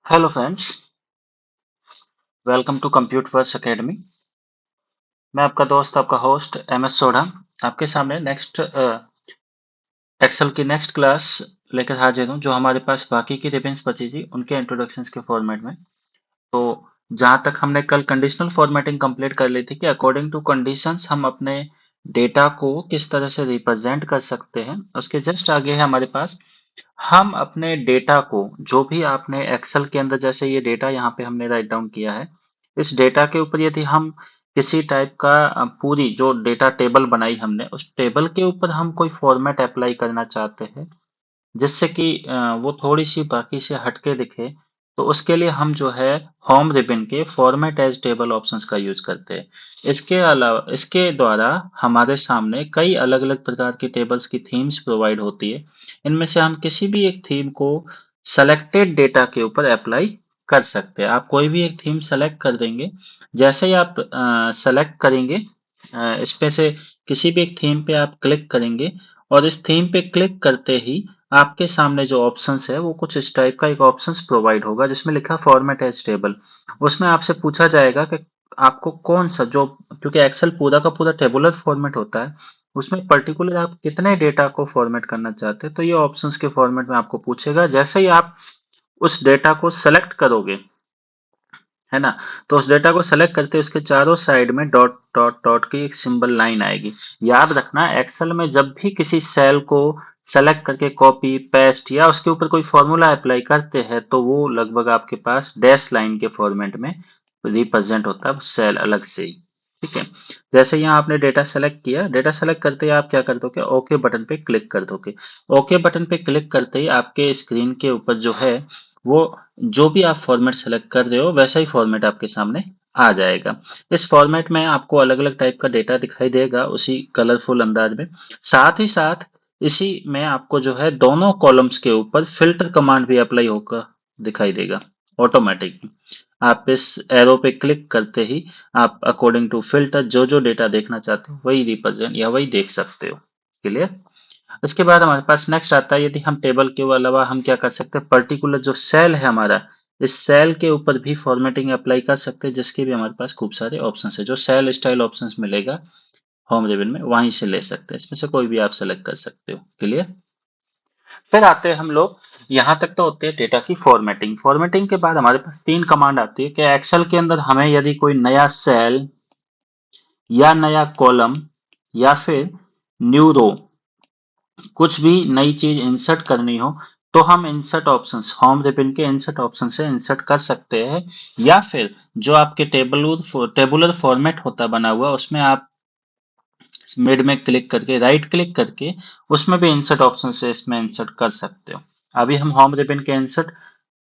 Hello friends, welcome to computer verse academy. मैं आपका दोस्त, आपका होस्ट एम एस सोढ़ा आपके सामने नेक्स्ट एक्सेल की नेक्स्ट क्लास लेकर हाजिर हूँ, जो हमारे पास बाकी की रिबन्स बची थी उनके इंट्रोडक्शंस के फॉर्मेट में। तो जहाँ तक हमने कल कंडीशनल फॉर्मेटिंग कंप्लीट कर ली थी कि अकॉर्डिंग टू कंडीशंस हम अपने डेटा को किस तरह से रिप्रेजेंट कर सकते हैं, उसके जस्ट आगे है हमारे पास हम अपने डेटा को, जो भी आपने एक्सेल के अंदर जैसे ये डेटा यहाँ पे हमने राइट डाउन किया है, इस डेटा के ऊपर यदि हम किसी टाइप का पूरी जो डेटा टेबल बनाई हमने उस टेबल के ऊपर हम कोई फॉर्मेट अप्लाई करना चाहते हैं जिससे कि वो थोड़ी-सी बाकी से हटके दिखे, तो उसके लिए हम जो है होम रिबन के फॉर्मेट एज़ टेबल ऑप्शंस का यूज़ करते हैं। इसके द्वारा हमारे सामने कई अलग-अलग प्रकार की टेबल्स की थीम्स प्रोवाइड होती है। इनमें से हम किसी भी एक थीम को सेलेक्टेड डेटा के ऊपर अप्लाई कर सकते हैं। आप कोई भी एक थीम सेलेक्ट कर देंगे, जैसे ही आप सेलेक्ट करेंगे इसमें से किसी भी एक थीम पे आप क्लिक करेंगे और इस थीम पे क्लिक करते ही आपके सामने जो ऑप्शंस है वो कुछ इस टाइप का एक ऑप्शंस प्रोवाइड होगा जिसमें लिखा फॉर्मेट एज टेबल। उसमें आपसे पूछा जाएगा कि आपको कौन सा जो, क्योंकि एक्सेल पूरा का पूरा टेबुलर फॉर्मेट होता है, उसमें पर्टिकुलर आप कितने डेटा को फॉर्मेट करना चाहते हैं, तो ये ऑप्शंस के फॉर्मेट में आपको पूछेगा। जैसे ही आप उस डेटा को सेलेक्ट करोगे, है ना, तो उस डेटा को सेलेक्ट करते ही उसके चारों साइड में डॉट डॉट डॉट की एक सिंबल लाइन आएगी। याद रखना, एक्सेल में जब भी किसी सेल को सेलेक्ट करके कॉपी पेस्ट या उसके ऊपर कोई फॉर्मूला अप्लाई करते हैं तो वो लगभग आपके पास डैश लाइन के फॉर्मेट में रिप्रेजेंट होता है, सेल अलग से ही। ठीक है, जैसे यहाँ आपने डेटा सेलेक्ट किया, डेटा सेलेक्ट करते ही आप क्या कर दोगे, ओके बटन पे क्लिक कर दोगे। ओके बटन पे क्लिक करते ही आपके स्क्रीन के ऊपर जो है वो जो भी आप फॉर्मेट सेलेक्ट कर रहे हो वैसा ही फॉर्मेट आपके सामने आ जाएगा। इस फॉर्मेट में आपको अलग अलग टाइप का डेटा दिखाई देगा उसी कलरफुल अंदाज में। साथ ही साथ इसी में आपको जो है दोनों कॉलम्स के ऊपर फिल्टर कमांड भी अप्लाई होकर दिखाई देगा ऑटोमेटिक। आप इस एरो पे क्लिक करते ही आप अकॉर्डिंग टू फिल्टर जो जो डेटा देखना चाहते हो वही रिप्रेजेंट या वही देख सकते हो। क्लियर। उसके बाद हमारे पास नेक्स्ट आता है, यदि हम टेबल के अलावा हम क्या कर सकते हैं, पर्टिकुलर जो सेल है हमारा, इस सेल के ऊपर भी फॉर्मेटिंग अप्लाई कर सकते हैं, जिसके भी हमारे पास खूब सारे ऑप्शंस है। जो सेल स्टाइल ऑप्शंस मिलेगा होम रिबन में वहीं से ले सकते हैं, इसमें से कोई भी आप सेलेक्ट कर सकते हो। क्लियर। फिर आते हैं हम लोग, यहाँ तक तो होते हैं डेटा की फॉर्मेटिंग। फॉर्मेटिंग के बाद हमारे पास तीन कमांड आती है कि एक्सेल के अंदर हमें यदि कोई नया सेल या नया कॉलम या फिर न्यू रो कुछ भी नई चीज इंसर्ट करनी हो तो हम इंसर्ट ऑप्शंस, होम रिबन के इंसर्ट ऑप्शन से इंसर्ट कर सकते हैं। या फिर जो आपके टेबुलर फॉर्मेट होता बना हुआ उसमें आप मिड में क्लिक करके, राइट क्लिक करके उसमें भी इंसर्ट ऑप्शन से इसमें इंसर्ट कर सकते हो। अभी हम होम रिबन के इंसर्ट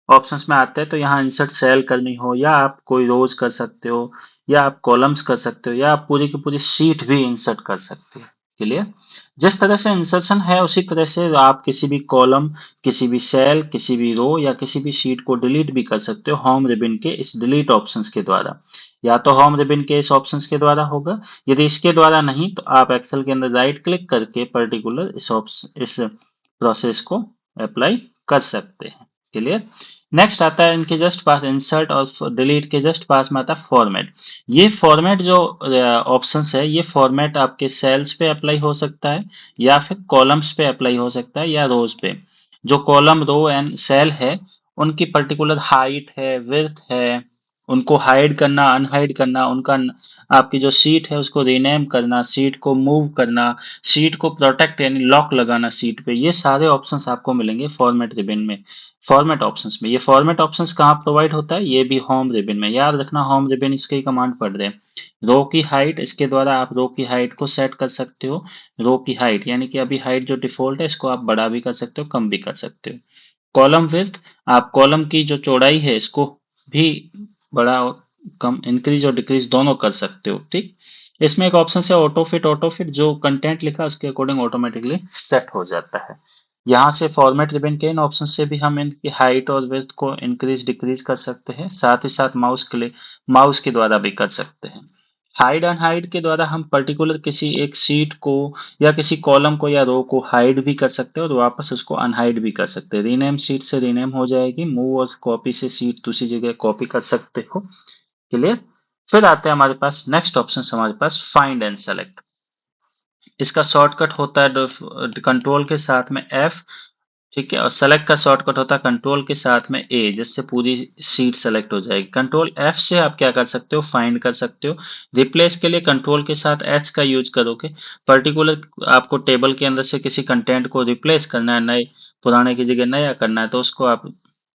ऑप्शंस में आते हैं, तो यहाँ इंसर्ट सेल करनी हो या आप कोई रोज कर सकते हो या आप कॉलम्स कर सकते हो या आप पूरी की पूरी शीट भी इंसर्ट कर सकते हो। क्लियर। जिस तरह से इंसर्शन है उसी तरह से आप किसी भी कॉलम, किसी भी सेल, किसी भी रो या किसी भी शीट को डिलीट भी कर सकते हो होम रिबन के इस डिलीट ऑप्शंस के द्वारा। या तो होम रिबन के इस ऑप्शंस के द्वारा होगा, यदि इसके द्वारा नहीं तो आप एक्सेल के अंदर राइट क्लिक करके पर्टिकुलर इस प्रोसेस को अप्लाई कर सकते हैं। क्लियर। नेक्स्ट आता है इनके जस्ट पास, इंसर्ट और डिलीट के जस्ट पास में आता है फॉर्मेट। ये फॉर्मेट जो ऑप्शंस है, ये फॉर्मेट आपके सेल्स पे अप्लाई हो सकता है या फिर कॉलम्स पे अप्लाई हो सकता है या रोज पे। जो कॉलम, रो एंड सेल है उनकी पर्टिकुलर हाइट है, विड्थ है, उनको हाइड करना, अनहाइड करना, आपकी जो सीट है उसको रीनेम करना, सीट को मूव करना, सीट को प्रोटेक्ट यानी लॉक लगाना सीट पे, ये सारे ऑप्शंस आपको मिलेंगे फॉर्मेट रिबन में, फॉर्मेट ऑप्शंस में। ये फॉर्मेट ऑप्शंस कहाँ प्रोवाइड होता है, ये भी होम रिबन में। याद रखना, होम रिबन इसके ही कमांड पढ़ रहे हैं। रो की हाइट, इसके द्वारा आप रो की हाइट को सेट कर सकते हो। रो की हाइट यानी कि अभी हाइट जो डिफॉल्ट है इसको आप बड़ा भी कर सकते हो, कम भी कर सकते हो। कॉलम विड्थ, आप कॉलम की जो चौड़ाई है इसको भी बड़ा और कम, इंक्रीज और डिक्रीज दोनों कर सकते हो। ठीक। इसमें एक ऑप्शन है ऑटो फिट, जो कंटेंट लिखा उसके अकॉर्डिंग ऑटोमेटिकली सेट हो जाता है। यहाँ से फॉर्मेट रिबन के इन ऑप्शन से भी हम इनकी हाइट और विड्थ को इंक्रीज डिक्रीज कर सकते हैं, साथ ही साथ माउस के द्वारा भी कर सकते हैं। हाइड अनहाइड के द्वारा हम पर्टिकुलर किसी एक सीट को या किसी कॉलम को या रो को हाइड भी कर सकते हैं और वापस उसको अनहाइड भी कर सकते हैं। रीनेम सीट से रीनेम हो जाएगी, मूव और कॉपी से सीट दूसरी जगह कॉपी कर सकते हो। क्लियर। फिर आते हैं हमारे पास नेक्स्ट ऑप्शन हमारे पास फाइंड एंड सेलेक्ट। इसका शॉर्टकट होता है कंट्रोल के साथ में एफ, ठीक है, और सेलेक्ट का शॉर्टकट होता है कंट्रोल के साथ में ए, जिससे पूरी सीट सेलेक्ट हो जाएगी। कंट्रोल एफ से आप क्या कर सकते हो, फाइंड कर सकते हो। रिप्लेस के लिए कंट्रोल के साथ एच का यूज करोगे। पर्टिकुलर आपको टेबल के अंदर से किसी कंटेंट को रिप्लेस करना है, नए पुराने की जगह नया करना है, तो उसको आप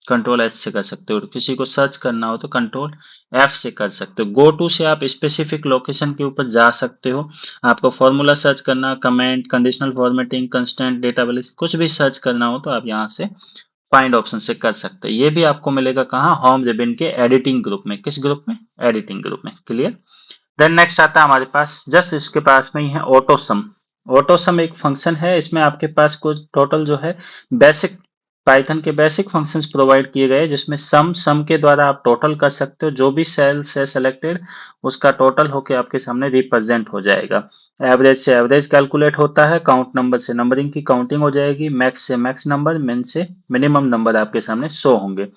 कंट्रोल एच से कर सकते हो। किसी को सर्च करना हो तो कंट्रोल एफ से कर सकते हो। गो टू से आप स्पेसिफिक लोकेशन के ऊपर जा सकते हो। आपको फॉर्मूला सर्च करना, comment, conditional formatting, constant, database, कुछ भी सर्च करना हो तो आप यहाँ से फाइंड ऑप्शन से कर सकते हैं। ये भी आपको मिलेगा कहाँ, होम रिबन के एडिटिंग ग्रुप में। किस ग्रुप में, एडिटिंग ग्रुप में। क्लियर। देन नेक्स्ट आता है हमारे पास, जस्ट इसके पास में ही है ऑटोसम। ऑटोसम एक फंक्शन है, इसमें आपके पास कुछ टोटल जो है बेसिक पाइथन के बेसिक फंक्शंस प्रोवाइड किए गए, जिसमें सम के द्वारा आप टोटल कर सकते हो। जो भी सेल्स है सेलेक्टेड, उसका टोटल होके आपके सामने रिप्रेजेंट हो जाएगा। एवरेज से एवरेज कैलकुलेट होता है, काउंट नंबर से नंबरिंग की काउंटिंग हो जाएगी, मैक्स से मैक्स नंबर, मिन से मिनिमम नंबर आपके सामने शो होंगे।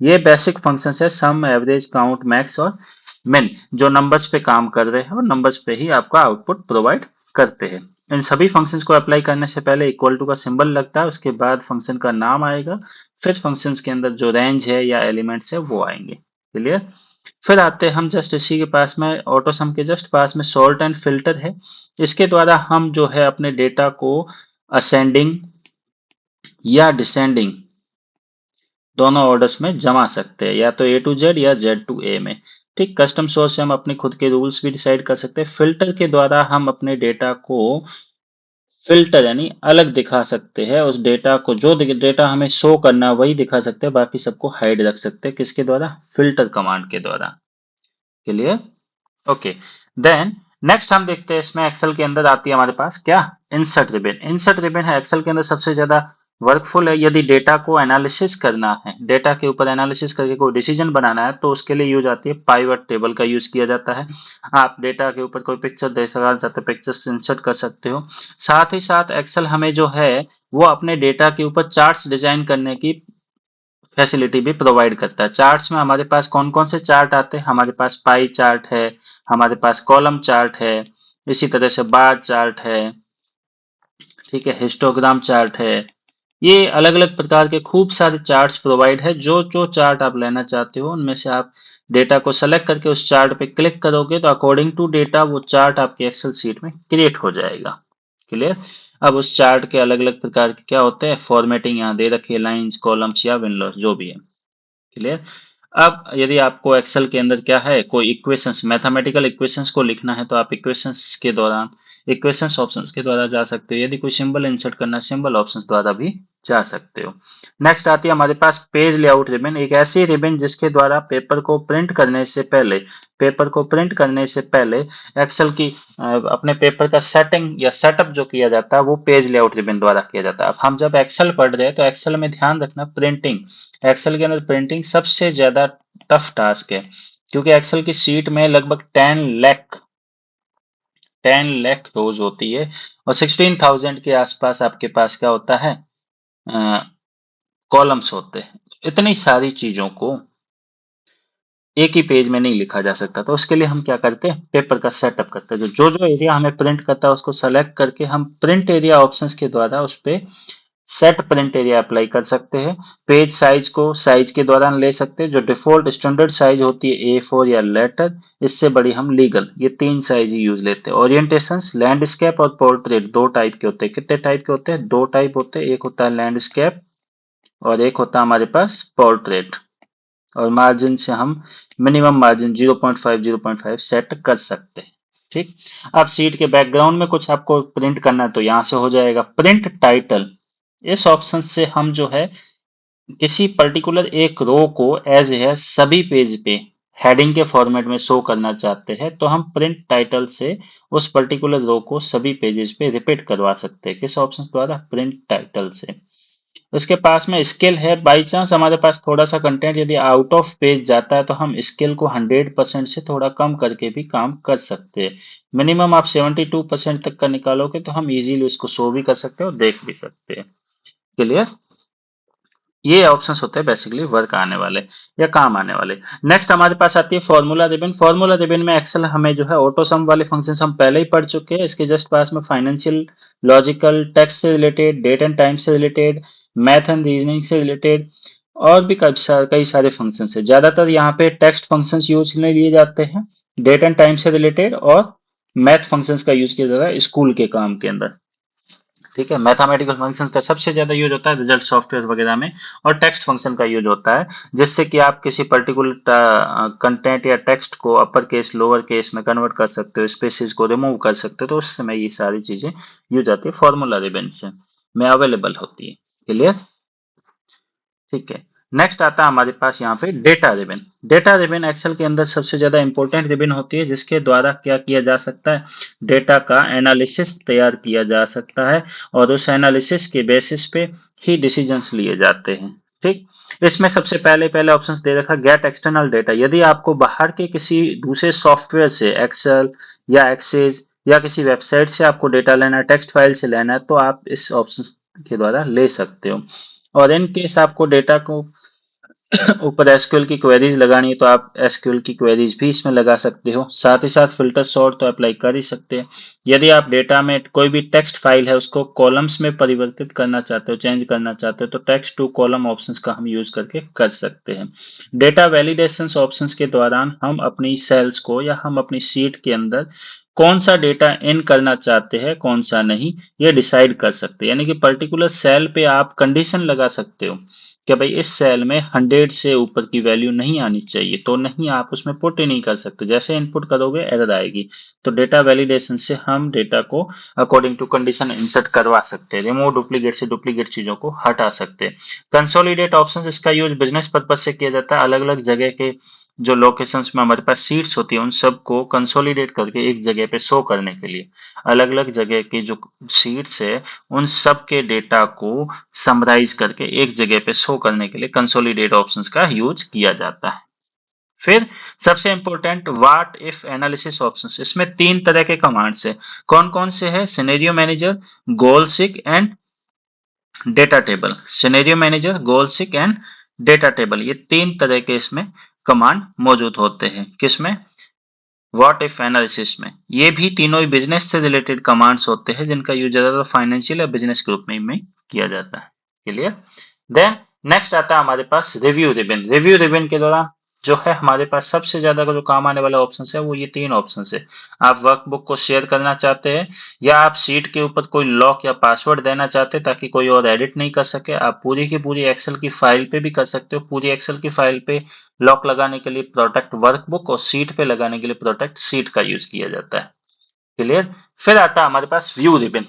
ये बेसिक फंक्शंस है, सम, एवरेज, काउंट, मैक्स और मिन, जो नंबर्स पे काम कर रहे हैं और नंबर्स पे ही आपका आउटपुट प्रोवाइड करते हैं। इन सभी फंक्शंस को अप्लाई करने से पहले इक्वल टू का सिंबल लगता है, उसके बाद फंक्शन का नाम आएगा, फिर फंक्शंस के अंदर जो रेंज है या एलिमेंट्स है वो आएंगे। क्लियर। फिर आते हैं हम जस्ट इसी के पास में, ऑटोसम के जस्ट पास में सॉर्ट एंड फिल्टर है। इसके द्वारा हम जो है अपने डेटा को असेंडिंग या डिसेंडिंग दोनों ऑर्डर्स में जमा सकते हैं, या तो ए टू जेड या जेड टू ए में। ठीक, कस्टम सोर्स से हम अपने खुद के रूल्स भी डिसाइड कर सकते हैं। फिल्टर के द्वारा हम अपने डेटा को फिल्टर यानी अलग दिखा सकते हैं। उस डेटा को, जो डेटा हमें शो करना है वही दिखा सकते हैं, बाकी सबको हाइड रख सकते हैं। किसके द्वारा, फिल्टर कमांड के द्वारा। क्लियर। ओके। देन नेक्स्ट हम देखते हैं, इसमें एक्सेल के अंदर आती है हमारे पास क्या, इंसर्ट रिबन। इंसर्ट रिबन है एक्सेल के अंदर सबसे ज्यादा वर्कफुल है। यदि डेटा को एनालिसिस करना है, डेटा के ऊपर एनालिसिस करके कोई डिसीजन बनाना है, तो उसके लिए यूज आती है पाइवट टेबल का यूज किया जाता है। आप डेटा के ऊपर कोई पिक्चर देखना चाहते हो, पिक्चर्स इंसर्ट कर सकते हो। साथ ही साथ एक्सेल हमें जो है वो अपने डेटा के ऊपर चार्ट्स डिजाइन करने की फैसिलिटी भी प्रोवाइड करता है। चार्ट्स में हमारे पास कौन कौन से चार्ट आते हैं, हमारे पास पाई चार्ट है, हमारे पास कॉलम चार्ट है, इसी तरह से बार चार्ट है, ठीक है, हिस्टोग्राम चार्ट है। ये अलग अलग प्रकार के खूब सारे चार्ट्स प्रोवाइड है। जो जो चार्ट आप लेना चाहते हो उनमें से आप डेटा को सेलेक्ट करके उस चार्ट पे क्लिक करोगे तो अकॉर्डिंग टू डेटा वो चार्ट आपके एक्सेल शीट में क्रिएट हो जाएगा। क्लियर। अब उस चार्ट के अलग अलग प्रकार के क्या होते हैं, फॉर्मेटिंग यहाँ दे रखी है, लाइंस, कॉलम्स या विंडोज जो भी है। क्लियर। अब यदि आपको एक्सेल के अंदर क्या है, कोई इक्वेशंस, मैथमेटिकल इक्वेशंस को लिखना है, तो आप इक्वेशंस के दौरान इक्वेशंस ऑप्शंस के द्वारा जा सकते हो। यदि कोई सिंबल इंसर्ट करना है, सिंबल ऑप्शंस द्वारा भी जा सकते हो। नेक्स्ट आती है हमारे पास पेज लेआउट रिबन। एक ऐसी रिबन जिसके द्वारा पेपर को प्रिंट करने से पहले एक्सेल की अपने पेपर का सेटिंग या सेटअप जो किया जाता है वो पेज लेआउट रिबन द्वारा किया जाता है। अब हम जब एक्सेल पढ़ रहे हैं तो एक्सेल में ध्यान रखना, प्रिंटिंग, एक्सेल के अंदर प्रिंटिंग सबसे ज्यादा टफ टास्क है, क्योंकि एक्सेल की शीट में लगभग 10 लाख रोज होती है और 16,000 के आसपास आपके पास क्या होता है, कॉलम्स होते हैं। इतनी सारी चीजों को एक ही पेज में नहीं लिखा जा सकता, तो उसके लिए हम क्या करते हैं, पेपर का सेटअप करते हैं। जो जो एरिया हमें प्रिंट करता है उसको सेलेक्ट करके हम प्रिंट एरिया ऑप्शंस के द्वारा उस पे सेट प्रिंट एरिया अप्लाई कर सकते हैं। पेज साइज को साइज के दौरान ले सकते हैं, जो डिफॉल्ट स्टैंडर्ड साइज होती है A4 या लेटर, इससे बड़ी हम लीगल, ये 3 साइज ही यूज लेते हैं। ओरिएंटेशंस, लैंडस्केप और पोर्ट्रेट 2 टाइप के होते हैं। कितने टाइप के होते हैं, 2 टाइप होते हैं। एक होता है लैंडस्केप और एक होता है हमारे पास पोर्ट्रेट। और मार्जिन से हम मिनिमम मार्जिन 0.5 0.5 सेट कर सकते हैं। ठीक। अब सीट के बैकग्राउंड में कुछ आपको प्रिंट करना है तो यहां से हो जाएगा। प्रिंट टाइटल, इस ऑप्शन से हम जो है किसी पर्टिकुलर एक रो को एज है सभी पेज पे हेडिंग के फॉर्मेट में शो करना चाहते हैं, तो हम प्रिंट टाइटल से उस पर्टिकुलर रो को सभी पेजेस पे रिपीट करवा सकते हैं। किस ऑप्शन द्वारा, प्रिंट टाइटल से। उसके पास में स्केल है, बाई चांस हमारे पास थोड़ा सा कंटेंट यदि आउट ऑफ पेज जाता है तो हम स्केल को 100% से थोड़ा कम करके भी काम कर सकते हैं। मिनिमम आप 72% तक का निकालोगे तो हम इजीली उसको शो भी कर सकते हैं और देख भी सकते हैं। क्लियर? ये ऑप्शंस होते हैं बेसिकली वर्क आने वाले या काम आने वाले। नेक्स्ट हमारे पास आती है फॉर्मूला रिबन। फॉर्मूला रिबन में एक्सेल हमें जो है ऑटो सम वाले फंक्शंस हम पहले ही पढ़ चुके हैं। इसके जस्ट पास में फाइनेंशियल, लॉजिकल, टेक्स्ट से रिलेटेड, डेट एंड टाइम से रिलेटेड, मैथ एंड रीजनिंग से रिलेटेड और भी कई सारे फंक्शंस है। ज्यादातर यहाँ पे टेक्स्ट फंक्शंस यूज में लिए जाते हैं, डेट एंड टाइम से रिलेटेड और मैथ फंक्शंस का यूज किया जाता है स्कूल के काम के अंदर। ठीक है, मैथमेटिकल फंक्शंस का सबसे ज्यादा यूज होता है रिजल्ट सॉफ्टवेयर वगैरह में, और टेक्स्ट फंक्शन का यूज होता है जिससे कि आप किसी पर्टिकुलर कंटेंट या टेक्स्ट को अपर केस लोअर केस में कन्वर्ट कर सकते हो, स्पेसिस को रिमूव कर सकते हो, तो उस समय ये सारी चीजें यूज आती है फॉर्मूला रिबन से में अवेलेबल होती है। क्लियर? ठीक है। नेक्स्ट आता है हमारे पास यहाँ पे data ribbon. Data ribbon Excel के अंदर सबसे ज्यादा इंपॉर्टेंट रिबन होती है जिसके द्वारा क्या किया जा सकता है, डेटा का एनालिसिस तैयार किया जा सकता है और उस एनालिसिस के बेसिस पे ही डिसीजंस लिए जाते हैं। ठीक, इसमें सबसे पहले पहले ऑप्शंस दे रखा गेट एक्सटर्नल डेटा। यदि आपको बाहर के किसी दूसरे सॉफ्टवेयर से एक्सेल या एक्सेस या किसी वेबसाइट से आपको डेटा लेना है, टेक्स्ट फाइल से लेना है, तो आप इस ऑप्शन के द्वारा ले सकते हो। और इन केस आपको डेटा को ऊपर एसक्यूएल की क्वेरीज लगानी है तो आप एसक्यूएल की क्वेरीज भी इसमें लगा सकते हो। साथ ही साथ फिल्टर सॉर्ट तो अप्लाई कर ही सकते हैं। यदि आप डेटा में कोई भी टेक्स्ट फाइल है उसको कॉलम्स में परिवर्तित करना चाहते हो, चेंज करना चाहते हो, तो टेक्स्ट टू कॉलम ऑप्शंस का हम यूज करके कर सकते हैं। डेटा वैलिडेशन ऑप्शंस के दौरान हम अपनी सेल्स को या हम अपनी शीट के अंदर कौन सा डेटा इन करना चाहते हैं कौन सा नहीं, ये डिसाइड कर सकते हैं। यानी कि पर्टिकुलर सेल पे आप कंडीशन लगा सकते हो कि भाई इस सेल में 100 से ऊपर की वैल्यू नहीं आनी चाहिए, तो नहीं आप उसमें पुट ही नहीं कर सकते। जैसे इनपुट करोगे एरर आएगी। तो डेटा वैलिडेशन से हम डेटा को अकॉर्डिंग टू कंडीशन इंसर्ट करवा सकते हैं, रिमूव डुप्लीकेट से डुप्लीकेट चीजों को हटा सकते हैं। कंसोलिडेट ऑप्शन, इसका यूज बिजनेस पर्पज से किया जाता है। अलग अलग जगह के जो लोकेशंस में हमारे पास सीट्स होती है उन सबको कंसोलिडेट करके एक जगह पे शो करने के लिए, अलग अलग जगह की जो सीट्स है उन सब के डेटा को समराइज करके एक जगह पे शो करने के लिए कंसोलिडेट ऑप्शंस का यूज किया जाता है। फिर सबसे important what if analysis options. इसमें तीन तरह के कमांड्स है। कौन कौन से है? Scenario manager, goal sick and data table. Scenario manager, goal sick and data table, ये तीन तरह के इसमें कमांड मौजूद होते हैं। किसमें? व्हाट इफ एनालिसिस में। ये भी तीनों ही बिजनेस से रिलेटेड कमांड्स होते हैं जिनका यूज ज्यादातर फाइनेंशियल या बिजनेस ग्रुप में किया जाता है। क्लियर? देन नेक्स्ट आता है हमारे पास रिव्यू रिबन। रिव्यू रिबन के दौरान जो है हमारे पास सबसे ज्यादा जो काम आने वाला ऑप्शन है वो ये तीन ऑप्शन है। आप वर्कबुक को शेयर करना चाहते हैं या आप शीट के ऊपर कोई लॉक या पासवर्ड देना चाहते हैं ताकि कोई और एडिट नहीं कर सके, आप पूरी की पूरी एक्सेल की फाइल पे भी कर सकते हो। पूरी एक्सेल की फाइल पे लॉक लगाने के लिए प्रोटेक्ट वर्कबुक और सीट पे लगाने के लिए प्रोटेक्ट सीट का यूज किया जाता है। क्लियर? फिर आता है हमारे पास व्यू रिबन।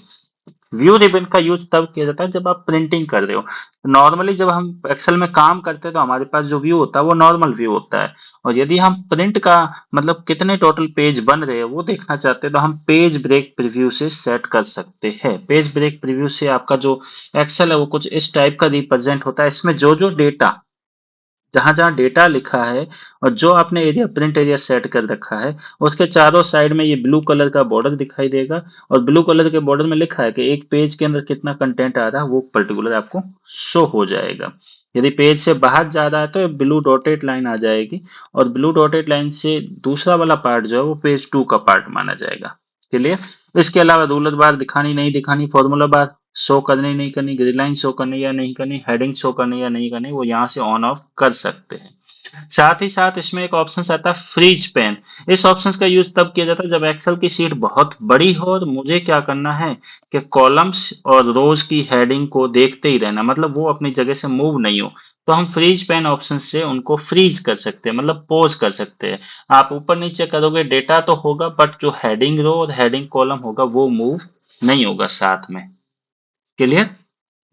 व्यू रिबन का यूज तब किया जाता है जब आप प्रिंटिंग कर रहे हो। नॉर्मली जब हम एक्सेल में काम करते हैं तो हमारे पास जो व्यू होता है वो नॉर्मल व्यू होता है, और यदि हम प्रिंट का मतलब कितने टोटल पेज बन रहे हैं वो देखना चाहते हैं तो हम पेज ब्रेक प्रीव्यू से सेट कर सकते हैं। पेज ब्रेक प्रीव्यू से आपका जो एक्सेल है वो कुछ इस टाइप का रिप्रेजेंट होता है। इसमें जो जो डेटा, जहां जहां डेटा लिखा है और जो आपने एरिया प्रिंट एरिया सेट कर रखा है उसके चारों साइड में ये ब्लू कलर का बॉर्डर दिखाई देगा, और ब्लू कलर के बॉर्डर में लिखा है कि एक पेज के अंदर कितना कंटेंट आ रहा है वो पर्टिकुलर आपको शो हो जाएगा। यदि पेज से बाहर जा रहा है तो ब्लू डॉटेड लाइन आ जाएगी, और ब्लू डॉटेड लाइन से दूसरा वाला पार्ट जो है वो पेज 2 का पार्ट माना जाएगा। क्लियर? इसके अलावा रूलर बार दिखानी नहीं दिखानी, फॉर्मूला बार शो करनी नहीं करनी, ग्रिड लाइन शो करनी या नहीं करनी, हेडिंग शो करनी या नहीं करनी, वो यहाँ से ऑन ऑफ कर सकते हैं। साथ ही साथ इसमें एक ऑप्शन आता है फ्रीज पेन। इस ऑप्शन का यूज तब किया जाता है जब एक्सेल की शीट बहुत बड़ी हो और मुझे क्या करना है कि कॉलम्स और रोज की हेडिंग को देखते ही रहना, मतलब वो अपनी जगह से मूव नहीं हो, तो हम फ्रीज पेन ऑप्शन से उनको फ्रीज कर सकते हैं, मतलब पॉज कर सकते हैं। आप ऊपर नीचे करोगे डेटा तो होगा बट जो हेडिंग रो और हेडिंग कॉलम होगा वो मूव नहीं होगा साथ में। क्लियर?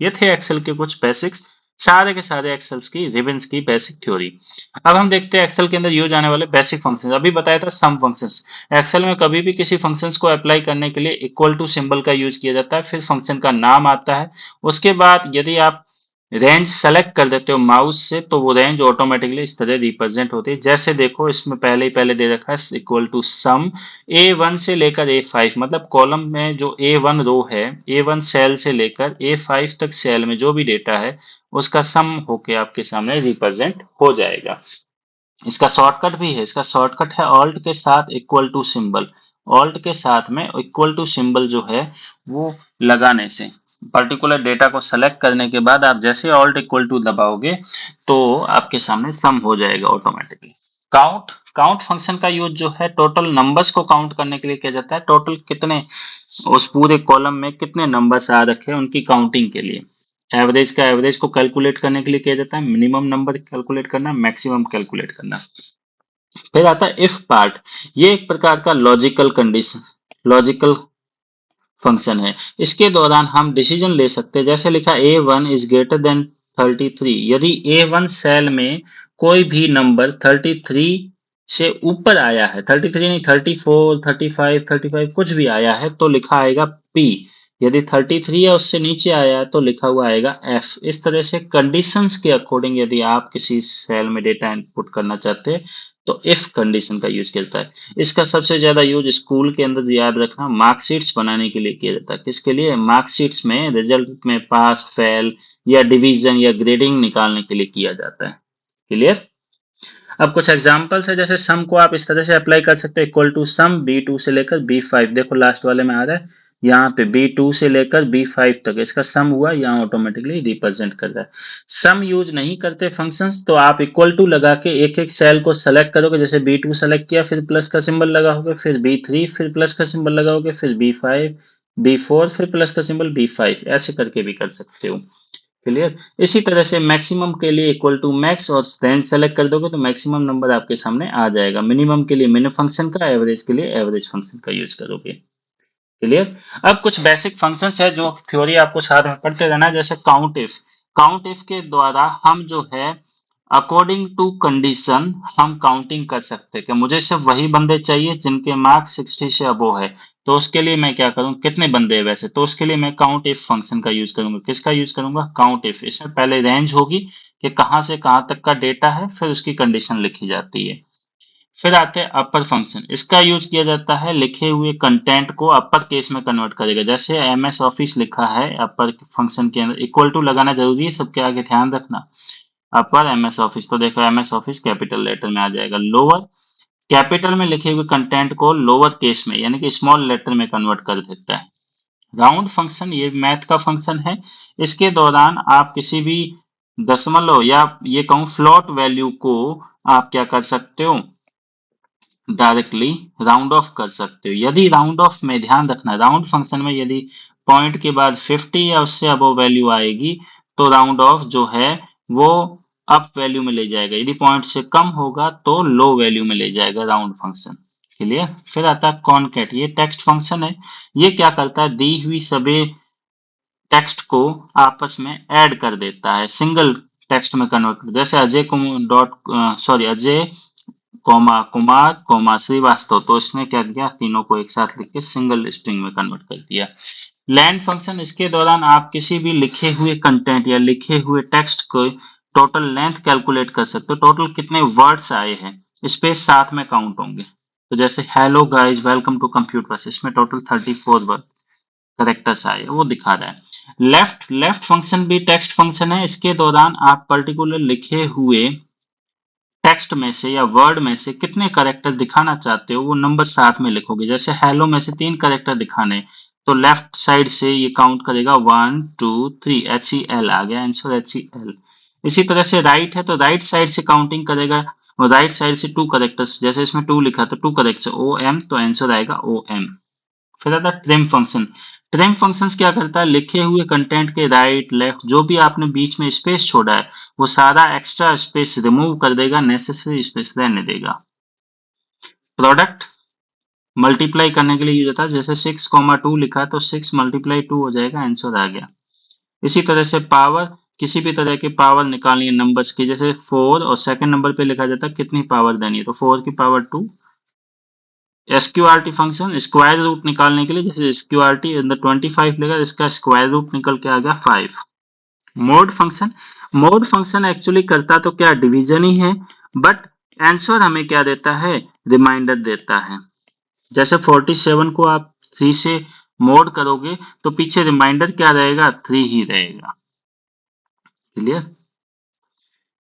ये थे एक्सेल के कुछ बेसिक्स, सारे के सारे एक्सेल्स की रिबन्स की बेसिक थ्योरी। अब हम देखते हैं एक्सेल के अंदर यूज आने वाले बेसिक फंक्शंस। अभी बताया था सम फंक्शंस। एक्सेल में कभी भी किसी फंक्शंस को अप्लाई करने के लिए इक्वल टू सिंबल का यूज किया जाता है, फिर फंक्शन का नाम आता है। उसके बाद यदि आप रेंज सेलेक्ट कर देते हो माउस से तो वो रेंज ऑटोमेटिकली इस तरह रिप्रेजेंट होती है। जैसे देखो इसमें पहले दे रखा है इक्वल टू सम A1 से लेकर A5, मतलब कॉलम में जो A1 रो है, A1 सेल से लेकर A5 तक सेल में जो भी डेटा है उसका सम होके आपके सामने रिप्रेजेंट हो जाएगा। इसका शॉर्टकट भी है, इसका शॉर्टकट है ऑल्ट के साथ इक्वल टू सिंबल। ऑल्ट के साथ में इक्वल टू सिंबल जो है वो लगाने से पर्टिकुलर डेटा को सेलेक्ट करने के बाद आप जैसे ऑल्ट इक्वल टू दबाओगे तो आपके सामने सम हो जाएगा ऑटोमेटिकली। काउंट काउंट फंक्शन का यूज जो है टोटल नंबर्स को काउंट करने के लिए किया जाता है। टोटल कितने उस पूरे कॉलम में कितने नंबर्स आ रखे हैं उनकी काउंटिंग के लिए। एवरेज को कैलकुलेट करने के लिए किया जाता है। मिनिमम नंबर कैलकुलेट करना, मैक्सिमम कैलकुलेट करना। फिर आता है इफ पार्ट। ये एक प्रकार का लॉजिकल फंक्शन है। इसके दौरान हम डिसीजन ले सकते हैं। जैसे लिखा A1 इज ग्रेटर देन 33। यदि A1 सेल में कोई भी नंबर 33 से ऊपर आया है, 33 नहीं 34, 35, 35 कुछ भी आया है तो लिखा आएगा P। यदि 33 या उससे नीचे आया है तो लिखा हुआ आएगा F। इस तरह से कंडीशंस के अकॉर्डिंग यदि आप किसी सेल में डेटा इनपुट करना चाहते हैं तो इफ कंडीशन का यूज करता है। इसका सबसे ज्यादा यूज स्कूल के अंदर याद रखना मार्कशीट्स बनाने के लिए किया जाता है। किसके लिए? मार्कशीट्स में रिजल्ट में पास फेल या डिवीजन या ग्रेडिंग निकालने के लिए किया जाता है। क्लियर? अब कुछ एग्जांपल्स है, जैसे सम को आप इस तरह से अप्लाई कर सकते हैं इक्वल टू सम B2 से लेकर B5। देखो लास्ट वाले में आ रहा है यहाँ पे B2 से लेकर B5 तक इसका सम हुआ, यहाँ ऑटोमेटिकली रिप्रेजेंट कर रहा है। सम यूज नहीं करते फंक्शंस तो आप इक्वल टू लगा के एक एक सेल को सेलेक्ट करोगे। जैसे B2 सेलेक्ट किया फिर प्लस का सिंबल लगाओगे, फिर B3 फिर प्लस का सिंबल लगाओगे, फिर B5 B4 फिर प्लस का सिंबल B5, ऐसे करके भी कर सकते हो। क्लियर? इसी तरह से मैक्सिमम के लिए इक्वल टू मैक्स और रेंज सेलेक्ट कर दोगे तो मैक्सिमम नंबर आपके सामने आ जाएगा। मिनिमम के लिए मिन फंक्शन का, एवरेज के लिए एवरेज फंक्शन का यूज करोगे। क्लियर? अब कुछ बेसिक फंक्शंस है जो थ्योरी आपको साथ में पढ़ते रहना है। जैसे काउंट इफ। काउंट इफ के द्वारा हम जो है अकॉर्डिंग टू कंडीशन हम काउंटिंग कर सकते हैं कि मुझे सिर्फ वही बंदे चाहिए जिनके मार्क्स 60 से अबो है। तो उसके लिए मैं क्या करूं, कितने बंदे हैं वैसे, तो उसके लिए मैं काउंट इफ फंक्शन का यूज करूंगा। किसका यूज करूंगा? Count if. इसमें पहले रेंज होगी कि कहां से कहां तक का डेटा है, फिर उसकी कंडीशन लिखी जाती है। फिर आते हैं अपर फंक्शन। इसका यूज किया जाता है लिखे हुए कंटेंट को अपर केस में कन्वर्ट करेगा। जैसे एमएस ऑफिस लिखा है अपर फंक्शन के अंदर इक्वल टू लगाना जरूरी है, सबके आगे ध्यान रखना। अपर एमएस ऑफिस, तो देखो एमएस ऑफिस कैपिटल लेटर में आ जाएगा। लोअर कैपिटल में लिखे हुए कंटेंट को लोअर केस में यानी कि स्मॉल लेटर में कन्वर्ट कर देता है। राउंड फंक्शन ये मैथ का फंक्शन है। इसके दौरान आप किसी भी दशमलव या ये कहूं फ्लोट वैल्यू को आप क्या कर सकते हो, डायरेक्टली राउंड ऑफ कर सकते हो। यदि राउंड ऑफ में ध्यान रखना, राउंड फंक्शन में यदि पॉइंट के बाद 50 या उससे अबव वैल्यू आएगी तो राउंड ऑफ जो है वो अप वैल्यू में ले जाएगा। यदि पॉइंट से कम होगा तो लो वैल्यू में ले जाएगा राउंड फंक्शन। क्लियर? फिर आता है कॉनकैट। ये टेक्स्ट फंक्शन है। ये क्या करता है, दी हुई सभी टेक्स्ट को आपस में ऐड कर देता है, सिंगल टेक्स्ट में कन्वर्ट। जैसे अजय कॉमा कुमार कॉमा श्रीवास्तव, तो इसने क्या किया, तीनों को एक साथ लिख के सिंगल स्ट्रिंग में कन्वर्ट कर दिया। लैंड फंक्शन, इसके दौरान आप किसी भी लिखे हुए कंटेंट या लिखे हुए टेक्स्ट को टोटल लेंथ कैलकुलेट कर सकते हो। टोटल कितने वर्ड्स आए हैं स्पेस साथ में काउंट होंगे। तो जैसे hello guys welcome to computers, इसमें टोटल 34 वर्ड करेक्टर्स आए, वो दिखा रहा है। लेफ्ट फंक्शन भी टेक्स्ट फंक्शन है। इसके दौरान आप पर्टिकुलर लिखे हुए टेक्स्ट में से या वर्ड में से कितने करेक्टर दिखाना चाहते हो वो नंबर साथ में लिखोगे। जैसे हेलो में से 3 करेक्टर दिखाने तो लेफ्ट साइड से ये काउंट करेगा 1 2 3, HEL आ गया आंसर, HEL। इसी तरह से राइट है तो राइट साइड से काउंटिंग करेगा और राइट साइड से 2 करेक्टर्स, जैसे इसमें 2 लिखा तो 2 करेक्टर OM, तो आंसर आएगा OM। फिर आता है ट्रिम फंक्शन। ट्रिम फंक्शंस क्या करता है, लिखे हुए कंटेंट के राइट लेफ्ट जो भी आपने बीच में स्पेस छोड़ा है वो सारा एक्स्ट्रा स्पेस रिमूव कर देगा, नेसेसरी स्पेस रहने देगा। प्रोडक्ट मल्टीप्लाई करने के लिए यूज होता है। जैसे 6, 2 लिखा है तो 6 मल्टीप्लाई 2 हो जाएगा, आंसर आ गया। इसी तरह से पावर, किसी भी तरह की पावर निकालनी है नंबर्स की, जैसे 4 और सेकंड नंबर पे लिखा जाता है कितनी पावर देनी है, तो 4 की power 2। SQRT function square root निकालने के लिए, जैसे SQRT अंदर 25 लेगा, इसका स्क्वायर रूट निकल के आ गया 5। मोड फंक्शन एक्चुअली करता तो क्या डिवीजन ही है, बट आंसर हमें क्या देता है, रिमाइंडर देता है। जैसे 47 को आप 3 से मोड करोगे तो पीछे रिमाइंडर क्या रहेगा, 3 ही रहेगा। Clear.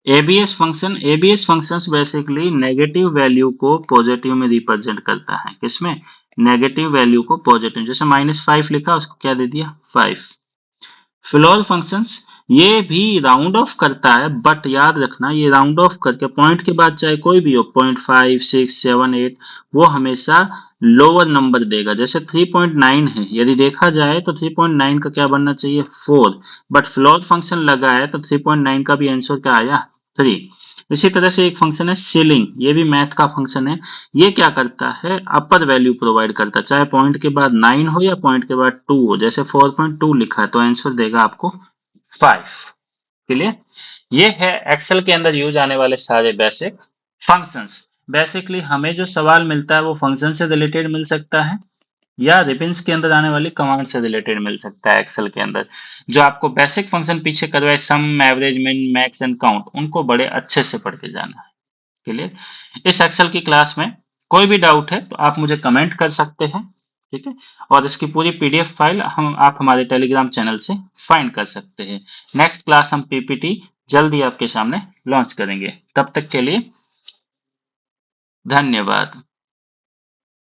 ABS functions basically negative value को पॉजिटिव में रिप्रेजेंट करता है। किसमें, नेगेटिव वैल्यू को पॉजिटिव, जैसे -5 लिखा उसको क्या दे दिया, 5। फिलॉल फंक्शंस ये भी राउंड ऑफ करता है, बट याद रखना ये राउंड ऑफ करके पॉइंट के बाद चाहे कोई भी हो, 0.5, 6, 7, 8, वो हमेशा लोअर नंबर देगा। जैसे 3.9 है, यदि देखा जाए तो 3.9 का क्या बनना चाहिए, 4, बट फ्लोट फंक्शन लगा है तो 3.9 का भी आंसर क्या आया, 3। इसी तरह से एक फंक्शन है सीलिंग, ये भी मैथ का फंक्शन है। ये क्या करता है, अपर वैल्यू प्रोवाइड करता है, चाहे पॉइंट के बाद 9 हो या पॉइंट के बाद 2 हो। जैसे 4.2 लिखा है तो आंसर देगा आपको 5। क्लियर। ये है एक्सेल के अंदर यूज आने वाले सारे बेसिक फंक्शंस। बेसिकली हमें जो सवाल मिलता है वो फंक्शन से रिलेटेड मिल सकता है या रिबिन्स के अंदर आने वाली कमांड से रिलेटेड मिल सकता है। एक्सेल के अंदर जो आपको बेसिक फंक्शन पीछे करवाए, सम, एवरेज, मिन, मैक्स एंड काउंट, उनको बड़े अच्छे से पढ़ के जाना है। क्लियर। इस एक्सेल की क्लास में कोई भी डाउट है तो आप मुझे कमेंट कर सकते हैं, ठीक है। और इसकी पूरी पीडीएफ फाइल आप हमारे टेलीग्राम चैनल से फाइंड कर सकते हैं। नेक्स्ट क्लास हम पीपीटी जल्दी आपके सामने लॉन्च करेंगे। तब तक के लिए धन्यवाद।